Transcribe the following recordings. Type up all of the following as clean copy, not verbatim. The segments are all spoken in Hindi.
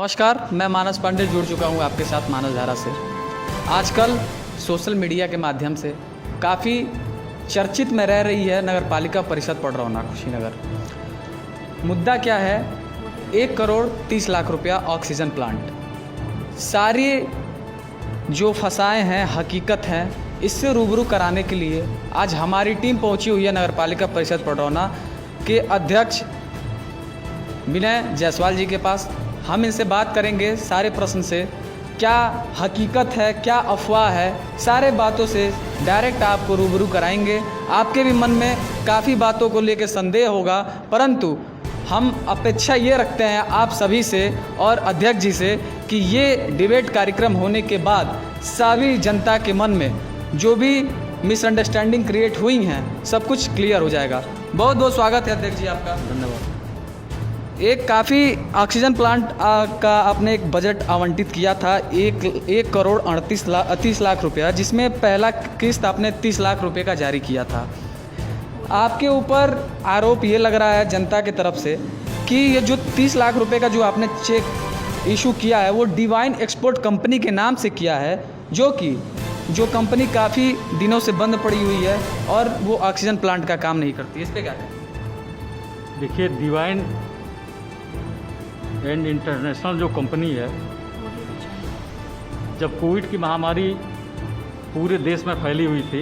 नमस्कार, मैं मानस पांडे जुड़ चुका हूँ आपके साथ मानस धारा से। आजकल सोशल मीडिया के माध्यम से काफ़ी चर्चित में रह रही है नगर पालिका परिषद पडरौना कुशीनगर। मुद्दा क्या है? 1,30,00,000 रुपया ऑक्सीजन प्लांट। सारी जो फसाएँ हैं हकीकत हैं, इससे रूबरू कराने के लिए आज हमारी टीम पहुंची हुई है नगर पालिका परिषद पडरौना के अध्यक्ष विनय जायसवाल जी के पास। हम इनसे बात करेंगे सारे प्रश्न से, क्या हकीकत है, क्या अफवाह है, सारे बातों से डायरेक्ट आपको रूबरू कराएंगे। आपके भी मन में काफ़ी बातों को लेकर संदेह होगा, परंतु हम अपेक्षा ये रखते हैं आप सभी से और अध्यक्ष जी से कि ये डिबेट कार्यक्रम होने के बाद सभी जनता के मन में जो भी मिसअंडरस्टैंडिंग क्रिएट हुई हैं सब कुछ क्लियर हो जाएगा। बहुत बहुत स्वागत है अध्यक्ष जी आपका। धन्यवाद। एक काफ़ी ऑक्सीजन प्लांट का आपने एक बजट आवंटित किया था 1,38,30,00,000 रुपया, जिसमें पहला किस्त आपने 30 लाख रुपए का जारी किया था। आपके ऊपर आरोप ये लग रहा है जनता की तरफ से कि ये जो 30 लाख रुपए का जो आपने चेक इशू किया है वो डिवाइन एक्सपोर्ट कंपनी के नाम से किया है, जो कंपनी काफ़ी दिनों से बंद पड़ी हुई है और वो ऑक्सीजन प्लांट का काम नहीं करती। इस पर क्या कहें? देखिए, डिवाइन एंड इंटरनेशनल जो कंपनी है, जब कोविड की महामारी पूरे देश में फैली हुई थी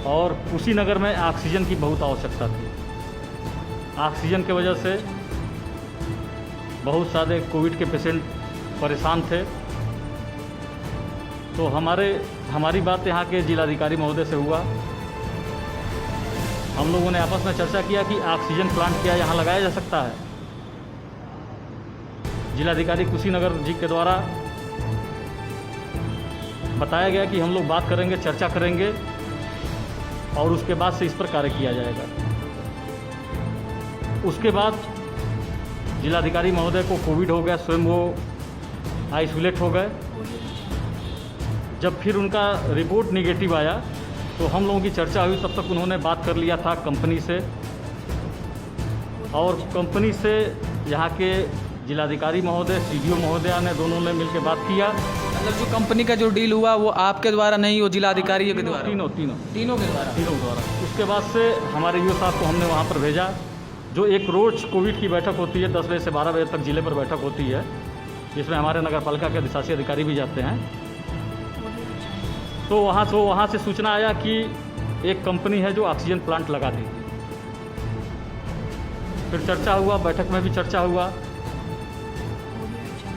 और कुशीनगर में ऑक्सीजन की बहुत आवश्यकता थी, ऑक्सीजन की वजह से बहुत सारे कोविड के पेशेंट परेशान थे, तो हमारी बात यहाँ के जिलाधिकारी महोदय से हुआ। हम लोगों ने आपस में चर्चा किया कि ऑक्सीजन प्लांट क्या यहाँ लगाया जा सकता है। जिलाधिकारी कुशीनगर जी के द्वारा बताया गया कि हम लोग बात करेंगे, चर्चा करेंगे और उसके बाद से इस पर कार्य किया जाएगा। उसके बाद जिलाधिकारी महोदय को कोविड हो गया, स्वयं वो आइसोलेट हो गए। जब फिर उनका रिपोर्ट निगेटिव आया तो हम लोगों की चर्चा हुई, तब तक उन्होंने बात कर लिया था कंपनी से, और कंपनी से यहाँ के जिलाधिकारी महोदय, सीडीओ महोदया ने दोनों ने मिलकर बात किया। मतलब जो कंपनी का जो डील हुआ वो आपके द्वारा नहीं, वो जिलाधिकारी के द्वारा? तीनों के द्वारा। उसके बाद से हमारे यूओ साहब को हमने वहाँ पर भेजा। जो एक रोज़ कोविड की बैठक होती है, 10 बजे से 12 बजे तक जिले पर बैठक होती है, जिसमें हमारे नगर पालिका के अधिशासी अधिकारी भी जाते हैं। तो वहाँ से सूचना आया कि एक कंपनी है जो ऑक्सीजन प्लांट लगा दी। फिर चर्चा हुआ, बैठक में भी चर्चा हुआ,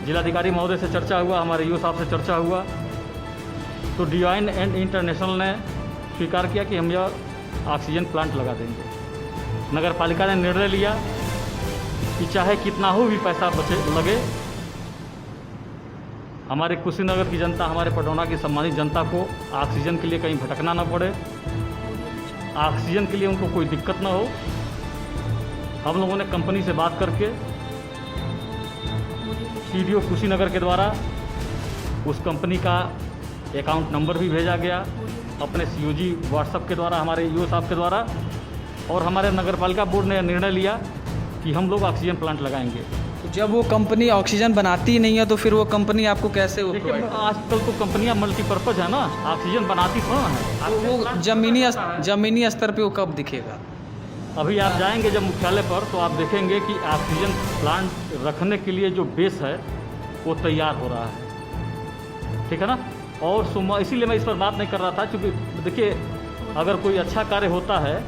जिलाधिकारी महोदय से चर्चा हुआ, हमारे यूओ साहब से चर्चा हुआ, तो डिवाइन एंड इंटरनेशनल ने स्वीकार किया कि हम यह ऑक्सीजन प्लांट लगा देंगे। नगर पालिका ने निर्णय लिया कि चाहे कितना हो भी पैसा लगे, हमारे कुशीनगर की जनता, हमारे पडरौना की सम्मानित जनता को ऑक्सीजन के लिए कहीं भटकना ना पड़े, ऑक्सीजन के लिए उनको कोई दिक्कत ना हो। हम लोगों ने कंपनी से बात करके सीडीओ कुशीनगर के द्वारा उस कंपनी का अकाउंट नंबर भी भेजा गया अपने सीओजी व्हाट्सएप के द्वारा, हमारे यूओ साहब के द्वारा, और हमारे नगर पालिका बोर्ड ने निर्णय लिया कि हम लोग ऑक्सीजन प्लांट लगाएंगे। तो जब वो कंपनी ऑक्सीजन बनाती ही नहीं है तो फिर वो कंपनी आपको कैसे? देखिए, आजकल तो कंपनियां मल्टीपर्पज़ है ना, ऑक्सीजन बनाती थोड़ा है। तो वो जमीनी स्तर पे वो कब दिखेगा? अभी आप जाएंगे जब मुख्यालय पर तो आप देखेंगे कि ऑक्सीजन प्लांट रखने के लिए जो बेस है वो तैयार हो रहा है, ठीक है ना। और इसीलिए मैं इस पर बात नहीं कर रहा था, क्योंकि देखिए, अगर कोई अच्छा कार्य होता है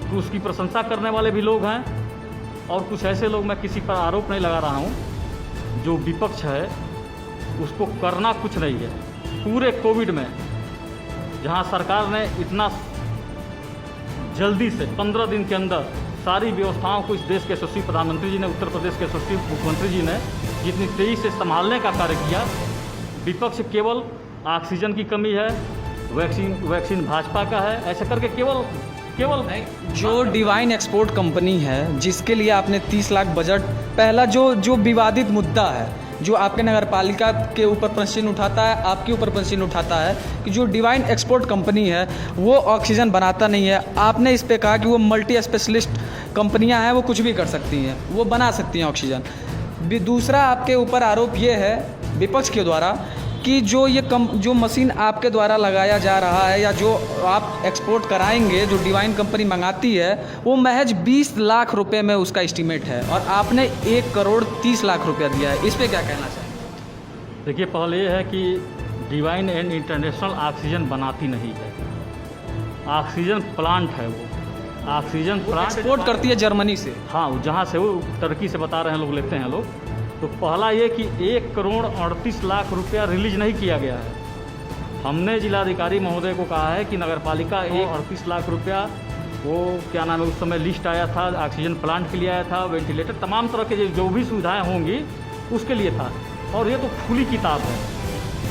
तो उसकी प्रशंसा करने वाले भी लोग हैं, और कुछ ऐसे लोग, मैं किसी पर आरोप नहीं लगा रहा हूँ, जो विपक्ष है उसको करना कुछ नहीं है। पूरे कोविड में जहाँ सरकार ने इतना जल्दी से 15 दिन के अंदर सारी व्यवस्थाओं को इस देश के यशस्वी प्रधानमंत्री जी ने, उत्तर प्रदेश के यशस्वी मुख्यमंत्री जी ने जितनी तेज़ी से संभालने का कार्य किया, विपक्ष केवल ऑक्सीजन की कमी है, वैक्सीन भाजपा का है, ऐसे करके केवल जो डिवाइन एक्सपोर्ट कंपनी है जिसके लिए आपने 30 लाख बजट, पहला जो विवादित मुद्दा है, जो आपके नगर पालिका के ऊपर प्रश्न उठाता है, आपके ऊपर प्रश्न उठाता है कि जो डिवाइन एक्सपोर्ट कंपनी है वो ऑक्सीजन बनाता नहीं है। आपने इस पे कहा कि वो मल्टी स्पेशलिस्ट कंपनियां हैं, वो कुछ भी कर सकती हैं, वो बना सकती हैं ऑक्सीजन। दूसरा आपके ऊपर आरोप ये है विपक्ष के द्वारा कि जो मशीन आपके द्वारा लगाया जा रहा है या जो आप एक्सपोर्ट कराएंगे, जो डिवाइन कंपनी मंगाती है, वो महज 20 लाख रुपए में उसका एस्टीमेट है और आपने 1 करोड़ 30 लाख रुपया दिया है। इस पे क्या कहना चाहिए? देखिए, पहले ये है कि डिवाइन एंड इंटरनेशनल ऑक्सीजन बनाती नहीं है, ऑक्सीजन प्लांट है। वो ऑक्सीजन प्लांट एक्सपोर्ट करती है जर्मनी से। हाँ, जहाँ से वो टर्की से बता रहे हैं लोग, लेते हैं लोग। तो पहला ये कि 1 करोड़ 38 लाख रुपया रिलीज नहीं किया गया है। हमने जिलाधिकारी महोदय को कहा है कि नगर पालिका 38 लाख रुपया, वो क्या नाम है, उस समय लिस्ट आया था, ऑक्सीजन प्लांट के लिए आया था, वेंटिलेटर, तमाम तरह के जो भी सुविधाएं होंगी उसके लिए था। और ये तो खुली किताब है,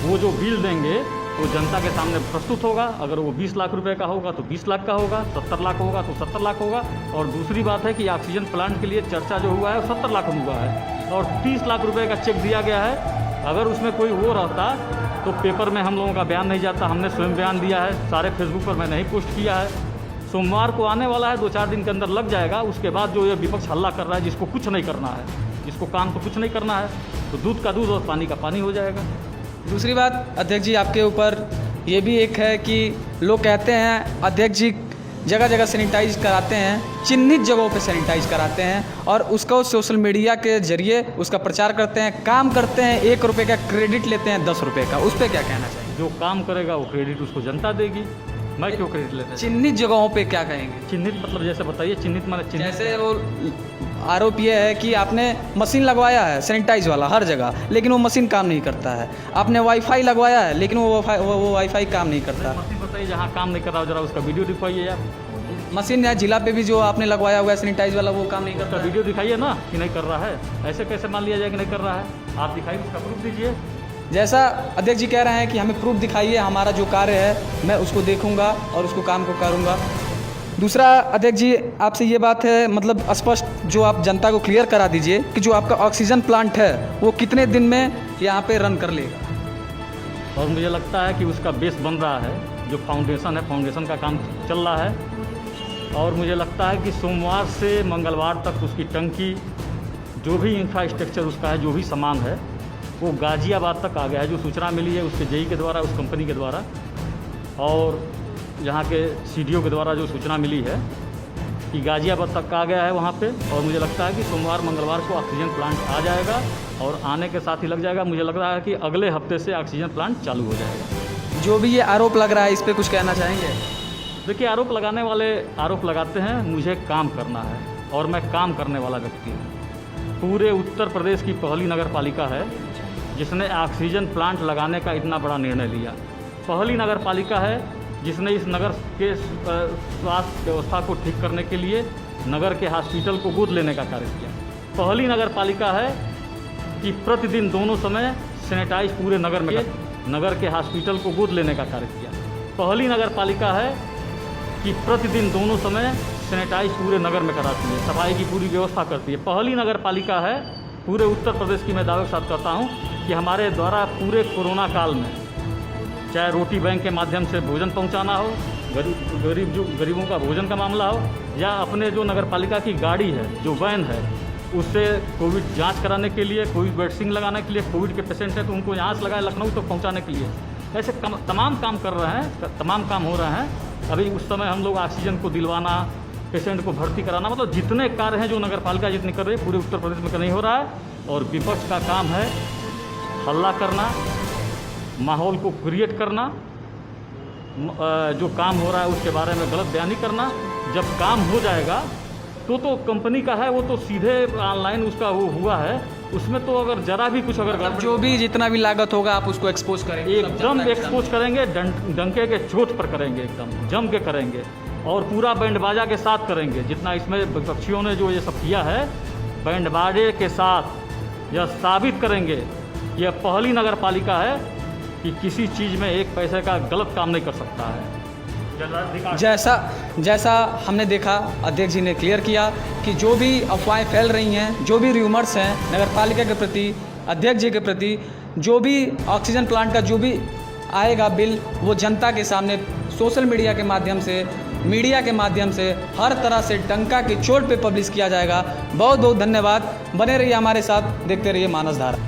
वो जो बिल देंगे वो जनता के सामने प्रस्तुत होगा। अगर वो 20 लाख रुपए का होगा तो 20 लाख का होगा, 70 लाख होगा तो 70 लाख होगा। और दूसरी बात है कि ऑक्सीजन प्लांट के लिए चर्चा जो हुआ है वो 70 लाख हुआ है और 30 लाख रुपए का चेक दिया गया है। अगर उसमें कोई वो रहता तो पेपर में हम लोगों का बयान नहीं जाता। हमने स्वयं बयान दिया है, सारे फेसबुक पर मैंने ही पोस्ट किया है। सोमवार को आने वाला है, 2-4 दिन के अंदर लग जाएगा। उसके बाद जो ये विपक्ष हल्ला कर रहा है, जिसको कुछ नहीं करना है, जिसको काम को कुछ नहीं करना है, तो दूध का दूध और पानी का पानी हो जाएगा। दूसरी बात अध्यक्ष जी, आपके ऊपर ये भी एक है कि लोग कहते हैं अध्यक्ष जी जगह जगह सैनिटाइज कराते हैं, चिन्हित जगहों पे सैनिटाइज कराते हैं और उसको सोशल मीडिया के जरिए उसका प्रचार करते हैं, काम करते हैं, 1 रुपये का क्रेडिट लेते हैं 10 रुपये का। उस पर क्या कहना चाहिए? जो काम करेगा वो क्रेडिट उसको जनता देगी, मैं क्यों क्रेडिट लेता हूं? चिन्हित जगहों पे क्या कहेंगे? चिन्हित मतलब जैसे बताइए, चिन्हित माने चिन्हित? जैसे वो आरोप ये है कि आपने मशीन लगवाया है सैनिटाइज वाला हर जगह, लेकिन वो मशीन काम नहीं करता है। आपने वाईफाई लगवाया है, लेकिन वो वाईफाई काम नहीं करता। मशीन बताइए जहाँ काम नहीं कर रहा हो, जरा उसका वीडियो दिखाइए आप। मशीन या जिला पे भी जो आपने लगवाया हुआ है सैनिटाइज वाला, वो काम नहीं उसका करता। वीडियो दिखाइए ना कि नहीं कर रहा है। ऐसे कैसे मान लिया जाए कि नहीं कर रहा है? आप दिखाइए, उसका प्रूफ दीजिए। जैसा अध्यक्ष जी कह रहे हैं कि हमें प्रूफ दिखाइए, हमारा जो कार्य है मैं उसको देखूंगा और उसको काम को करूंगा। दूसरा अध्यक्ष जी, आपसे ये बात है, मतलब स्पष्ट जो आप जनता को क्लियर करा दीजिए कि जो आपका ऑक्सीजन प्लांट है वो कितने दिन में यहाँ पे रन कर लेगा? और मुझे लगता है कि उसका बेस बन रहा है, जो फाउंडेशन है, फाउंडेशन का काम चल रहा है। और मुझे लगता है कि सोमवार से मंगलवार तक उसकी टंकी, जो भी इंफ्रास्ट्रक्चर उसका है, जो भी सामान है, वो गाज़ियाबाद तक आ गया है। जो सूचना मिली है उसके जेई के द्वारा, उस कंपनी के द्वारा, और यहाँ के सीडीओ के द्वारा जो सूचना मिली है कि गाज़ियाबाद तक आ गया है वहाँ पे। और मुझे लगता है कि सोमवार मंगलवार को ऑक्सीजन प्लांट आ जाएगा और आने के साथ ही लग जाएगा। मुझे लग रहा है कि अगले हफ्ते से ऑक्सीजन प्लांट चालू हो जाएगा। जो भी ये आरोप लग रहा है, इस पर कुछ कहना चाहेंगे? देखिए, आरोप लगाने वाले आरोप लगाते हैं, मुझे काम करना है और मैं काम करने वाला व्यक्ति हूँ। पूरे उत्तर प्रदेश की पहली नगर पालिका है जिसने ऑक्सीजन प्लांट लगाने का इतना बड़ा निर्णय लिया। पहली नगर पालिका है जिसने इस नगर के स्वास्थ्य व्यवस्था को ठीक करने के लिए नगर के हॉस्पिटल को गोद लेने का कार्य किया। पहली नगर पालिका है कि प्रतिदिन दोनों समय सैनिटाइज पूरे नगर में नगर के हॉस्पिटल को गोद लेने का कार्य किया। पहली नगर पालिका है कि प्रतिदिन दोनों समय सैनिटाइज पूरे नगर में कराती है, सफाई की पूरी व्यवस्था करती है। पहली नगर पालिका है पूरे उत्तर प्रदेश की, मैं दावे के साथ करता हूँ कि हमारे द्वारा पूरे कोरोना काल में, चाहे रोटी बैंक के माध्यम से भोजन पहुंचाना हो, गरीबों का भोजन का मामला हो, या अपने जो नगर पालिका की गाड़ी है, जो वैन है, उससे कोविड जांच कराने के लिए, कोविड वैक्सीन लगाने के लिए, कोविड के पेशेंट हैं तो उनको यहाँ से लगाए लखनऊ तक पहुँचाने के लिए, ऐसे तमाम काम कर रहे हैं, तमाम काम हो रहे हैं। अभी उस समय हम लोग ऑक्सीजन को दिलवाना, पेशेंट को भर्ती कराना, मतलब जितने कार्य हैं जो नगर पालिका जितने कर रही है पूरे उत्तर प्रदेश में नहीं हो रहा है। और विपक्ष का काम है हल्ला करना, माहौल को क्रिएट करना, जो काम हो रहा है उसके बारे में गलत बयानी करना। जब काम हो जाएगा तो कंपनी का है, वो तो सीधे ऑनलाइन उसका वो हुआ है, उसमें तो अगर जरा भी कुछ अगर जो भी जितना भी लागत होगा आप उसको एक्सपोज करेंगे, एकदम एक्सपोज करेंगे, डंके के चोट पर करेंगे, एकदम जम के करेंगे और पूरा बैंड बाजा के साथ करेंगे। जितना इसमें विपक्षियों ने जो ये सब किया है, बैंड बाजे के साथ यह साबित करेंगे यह पहली नगर पालिका है कि किसी चीज़ में एक पैसे का गलत काम नहीं कर सकता है। जैसा हमने देखा, अध्यक्ष जी ने क्लियर किया कि जो भी अफवाहें फैल रही हैं, जो भी र्यूमर्स हैं नगर पालिका के प्रति, अध्यक्ष जी के प्रति, जो भी ऑक्सीजन प्लांट का जो भी आएगा बिल, वो जनता के सामने सोशल मीडिया के माध्यम से मीडिया के माध्यम से हर तरह से डंका की चोट पे पब्लिश किया जाएगा। बहुत बहुत धन्यवाद, बने रहिए हमारे साथ, देखते रहिए मानस धारा।